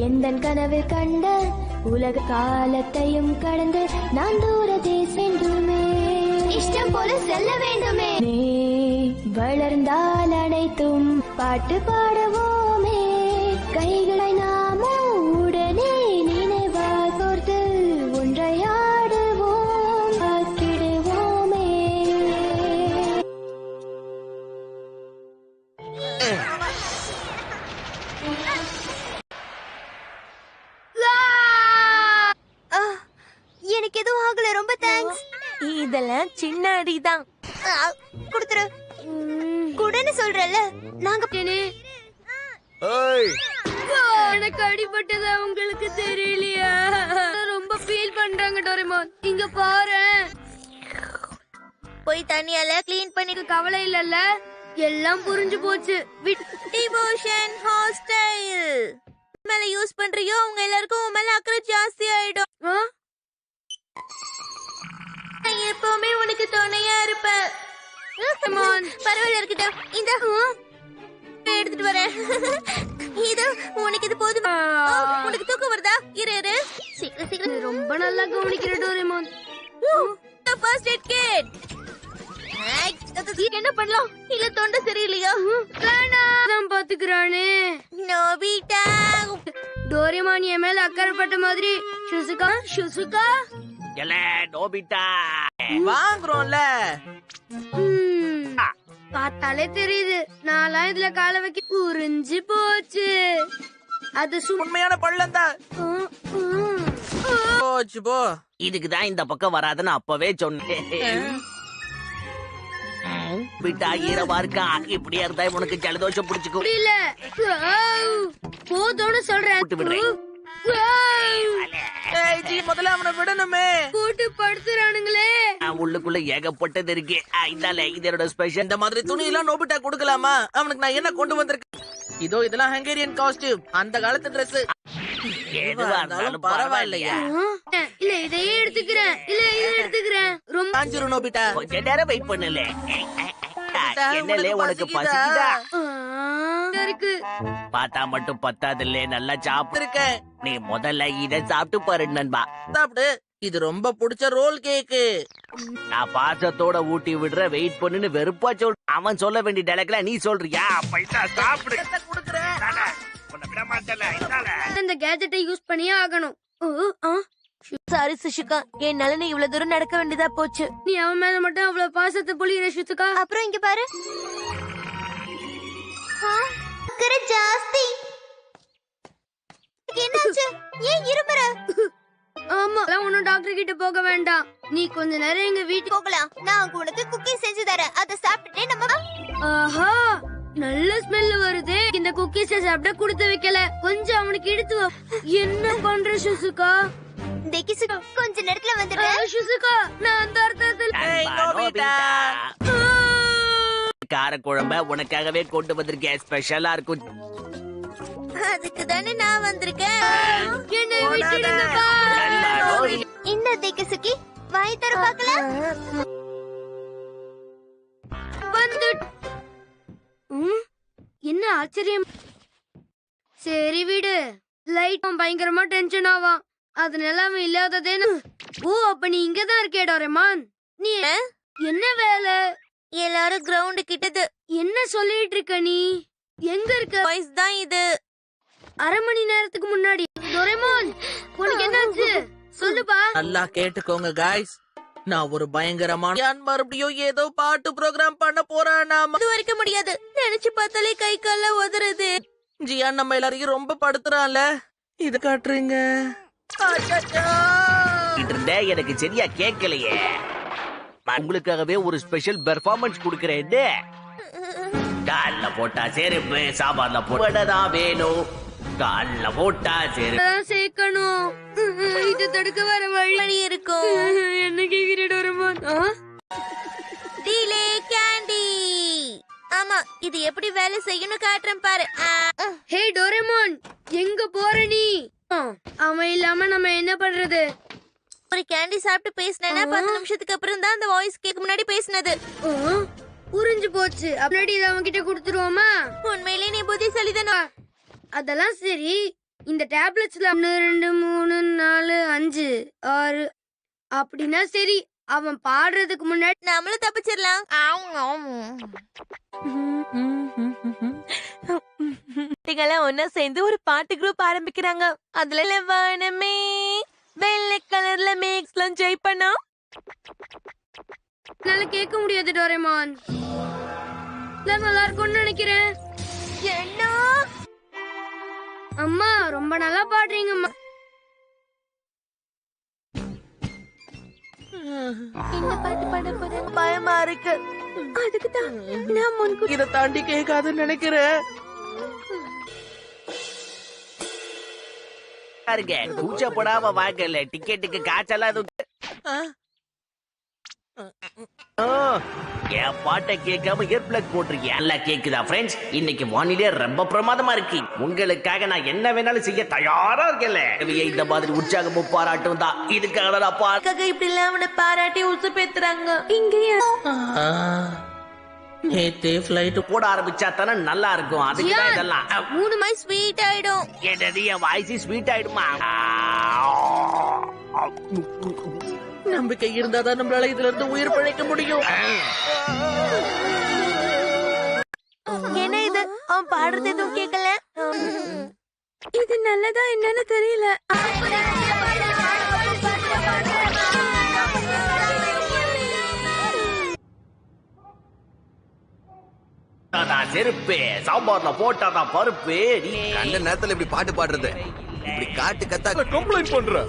எந்தன் கனவு கண்ட உலக காலத்தையும் கடந்து நான் தூரத்தை சென்றுமே இஷ்டம் போல செல்ல வேண்டுமே வளர்ந்தால் அனைத்தும் பாட்டு பாடுவோமே கைகளை நாமோ உடனே நினைவா கோர்த்து ஒன்றையாடுவோம் ஆக்கிடுவோமே. எனக்கு எதுவும் ஆகல, ரொம்ப தேங்க்ஸ். இதெல்லாம் சின்ன அடிதான். குடுத்துரு குடுன்னு சொல்றல. நாங்க எனக்கு அடிபட்டதா உங்களுக்கு தெரியலையா? ரொம்ப ஃபீல் பண்றாங்க டோரேமான். இங்க பாரு, போய் தண்ணியால க்ளீன் பண்ணி கவலை இல்லல்ல, எல்லாம் புரிஞ்சு போச்சு. டிவோஷன் ஹாஸ்டைல் மேல யூஸ் பண்றியோ அவங்க எல்லாருக்கும் உன் மேல அக்கறை ஜாஸ்தி ஆயிடும். நான் எப்பவுமே உனக்கு துணையா இருப்பேன். பரவாயில்ல இருக்கட்டும், இந்த எடுத்துட்டு வரேன். இது உனக்கு இது போதும். உனக்கு தூக்கம் வருதா? இரு இரு, சீக்கிரம் சீக்கிரம். ரொம்ப நல்லா கவனிக்கிற டோரேமான். First aid kit. என்ன பண்ணலாம்? இல்ல தொண்டை சரியில்லையா? நான் பாத்துக்கிறானே. நோபிட்டா, டோரேமான் என் மேல அக்கறைப்பட்ட மாதிரி. ஷுசுகா ஷுசுகா நோபிட்டா வாங்குறோம்ல. பார்த்தாலே தெரியுது, நான்லாம் இதுல கால வைக்க புரிஞ்சு போச்சு. அது உண்மையான பள்ளம் தான். போச்சு போ. இதுக்குதான் இந்த பக்கம் வராதுன்னு அப்பவே சொன்னேன். விட்டா ஈரமா இருக்கா, இப்படியா இருந்தா உனக்கு ஜலதோஷம் பிடிச்சுக்கும். புரியல, போதோன்னு சொல்றேன். விட்டு விடுறேன். முதல்ல அவனை விடணுமே. கூட்டு படுத்துறானுங்களே. உள்ளுக்குள்ள ஏகப்பட்டது இருக்கு. இதால இதோட ஸ்பெஷல். இந்த மாதிரி துணி எல்லாம் நோபிட்டா கொடுக்கலாமா? அவனுக்கு நான் என்ன கொண்டு வந்திருக்கேன்? இதோ இதெல்லாம் ஹங்கேரியன் காஸ்டியூம், அந்த காலத்து ட்ரெஸ். பரவாயில்லையா? இல்ல இதையே எடுத்துக்கிறேன். இல்ல இதை எடுத்துக்கிறேன். ரொம்ப காஞ்சிரும் நோபிட்டா. கொஞ்ச நேரம் வெயிட் பண்ணல. என்னலே உனக்கு பசிக்குதா? இருக்கு. பார்த்தா மட்டும் பத்தாதுல்ல, நல்லா சாப்பிட்டு இருக்கேன். நீ முதல்ல இதை சாப்பிட்டு பாரு நண்பா. சாப்பிடு. இது ரொம்ப பிடிச்ச ரோல் கேக்கு. நான் பாசத்தோட ஊட்டி விடுற, வெயிட் பண்ணுன்னு வெறுப்பா சொல். அவன் சொல்ல வேண்டிய டயலாக்ல நீ சொல்றியா? பைசா சாப்பிடு. இந்த கேஜெட்டை யூஸ் பண்ணியே ஆகணும். சாரி சுஷிகா, என் நலனை இவ்வளவு தூரம் நடக்க வேண்டியதா போச்சு. நீ அவன் மேல மட்டும் அவ்வளவு பாசத்தை பொழியிற ஷுசுகா. அப்புறம் இங்க பாரு, அக்கறை ஜாஸ்தி. என்னாச்சு? ஏன் இருமுற? ஆமா, ஒன்னும் டாக்டர் கிட்ட போக வேண்டாம். நீ கொஞ்ச நேரம் எங்க வீட்டுக்கு போகலாம். நான் உனக்கு குக்கி செஞ்சு தரேன். அதை சாப்பிட்டுட்டே நம்ம. ஆஹா, நல்ல ஸ்மெல் வருது. இந்த குக்கீஸ் சாப்பிட கொடுத்து வைக்கல. கொஞ்சம் அவனுக்கு எடுத்து என்ன பண்ற ஷுசுகா? கொஞ்ச நேரத்துல வந்துடுறேன். ஷுசுகா, நான் அந்த அர்த்தத்தில் கார குழம்ப உனக்காகவே கொண்டு வந்திருக்கேன். ஸ்பெஷலா இருக்கும். அதுக்கு தானே நான் வந்திருக்கேன். என்னை விட்டுடுங்கப்பா. இந்த தேக்கசுக்கி வாய் தர பார்க்கலாம். வந்து என்ன ஆச்சரியம். சரி விடு. லைட் பயங்கரமா டென்ஷன் ஆவான். அதனால அவன் இல்லாததேன்னு. ஓ, அப்ப நீ இங்கதான் இருக்கே டோரேமான். நீ என்ன வேலை? எல்லாரும் கிரவுண்ட் கிட்டது. என்ன சொல்லிட்டு இருக்க நீ? எங்க இருக்க? வாய்ஸ் தான் இது. அரை மணி நேரத்துக்கு முன்னாடி. டோரேமான், உனக்கு என்னாச்சு? சொல்லுப்பா. நல்லா கேட்டுக்கோங்க காய்ஸ். நான் ஒரு பயங்கரமான மறுபடியும் ஏதோ பாட்டு ப்ரோக்ராம் பண்ண போறேன். இது வரைக்கும் முடியாது. நினைச்சு பார்த்தாலே கை கால உதறது. ஜியான் நம்ம எல்லாரையும் ரொம்ப படுத்துறான்ல. இது காட்டுறீங்க. எனக்கு சரியா கேட்கலையே. உங்களுக்காகவே ஒரு ஸ்பெஷல் பெர்ஃபார்மன்ஸ் கொடுக்கறேன். கால்ல போட்டா செருப்பு, சாப்பாடுல போட்டதான் வேணும். கால்ல போட்டா செருப்பு சேர்க்கணும். இது தடுக்க வர வழி இருக்கும். என்ன கேக்குற டோரேமான்? Delay candy. ஆமா, இது எப்படி வேலை செய்யணும் காட்டுறேன் பாரு. ஹே டோரேமான், எங்க போற நீ? அவன் இல்லாம நம்ம என்ன பண்றது? ஒரு கேண்டி சாப்பிட்டு பேசினேன்னா 10 நிமிஷத்துக்கு அப்புறம் தான் அந்த வாய்ஸ் கேட்க முன்னாடி பேசினது. புரிஞ்சு போச்சு. அப்படி இதை அவன் கிட்ட குடுத்துருவோமா? உண்மையிலே நீ புத்திசாலிதானா? அதெல்லாம் சரி. இந்த டேப்லெட்ஸ்ல 1 2 3 4 5 6 அப்படின்னா சரி அவன் பாடுறதுக்கு முன்னாடி நம்மளும் தப்பிச்சிடலாம் குட்டிங்கெல்லாம் ஒன்னா சேர்ந்து ஒரு பாட்டு குரூப் ஆரம்பிக்கிறாங்க. அதுல வானமே வெள்ளை கலர்ல மேக்ஸ்லாம் ஜெய் பண்ணா என்னால கேட்க முடியாது டோரேமான். நான் நல்லா இருக்கும்னு நினைக்கிறேன். என்ன அம்மா ரொம்ப நல்லா பாடுறீங்கம்மா. என்ன பாட்டு பாட போறாங்க பயமா இருக்கு. அதுக்கு தான் நான் முன்கூட்டி இத தாண்டி கேட்காதுன்னு நினைக்கிறேன். பாருங்க கூச்சப்படாம வாங்கல டிக்கெட்டுக்கு காய்ச்சலாம் எதுவும். என் பாட்டை கேட்காம இயர்பிளக் போட்டிருக்கேன். நல்லா கேக்குதா ஃப்ரெண்ட்ஸ்? இன்னைக்கு வானிலை ரொம்ப பிரமாதமா இருக்கு. உங்களுக்காக நான் என்ன வேணாலும் செய்ய தயாரா இருக்கல. இந்த மாதிரி உற்சாகமும் பாராட்டும் தான் இதுக்காக நான் அக்காக இப்படி எல்லாம் அவனை பாராட்டி உசு பேத்துறாங்க. இங்கேயா நேத்தே ஃபிளைட் போட ஆரம்பிச்சா தானே நல்லா இருக்கும். அதுக்கு தான் இதெல்லாம். 3 மை ஸ்வீட் ஆயிடும். என்னது என் வாய்ஸ் ஸ்வீட் ஆயிடுமா? நம்பிக்கை இருந்தாதான் நம்மளால இதுல இருந்து உயிர் பிழைக்க முடியும். என்ன இது அவன் பாடுறது எதுவும் கேட்கல. இது நல்லதா என்னன்னு தெரியல. செருப்பு சாம்பார்ல போட்டாதான் பருப்பு. கண்ட நேரத்துல இப்படி பாட்டு பாடுறது இப்படி காட்டு கத்தா கம்ப்ளைண்ட் பண்ற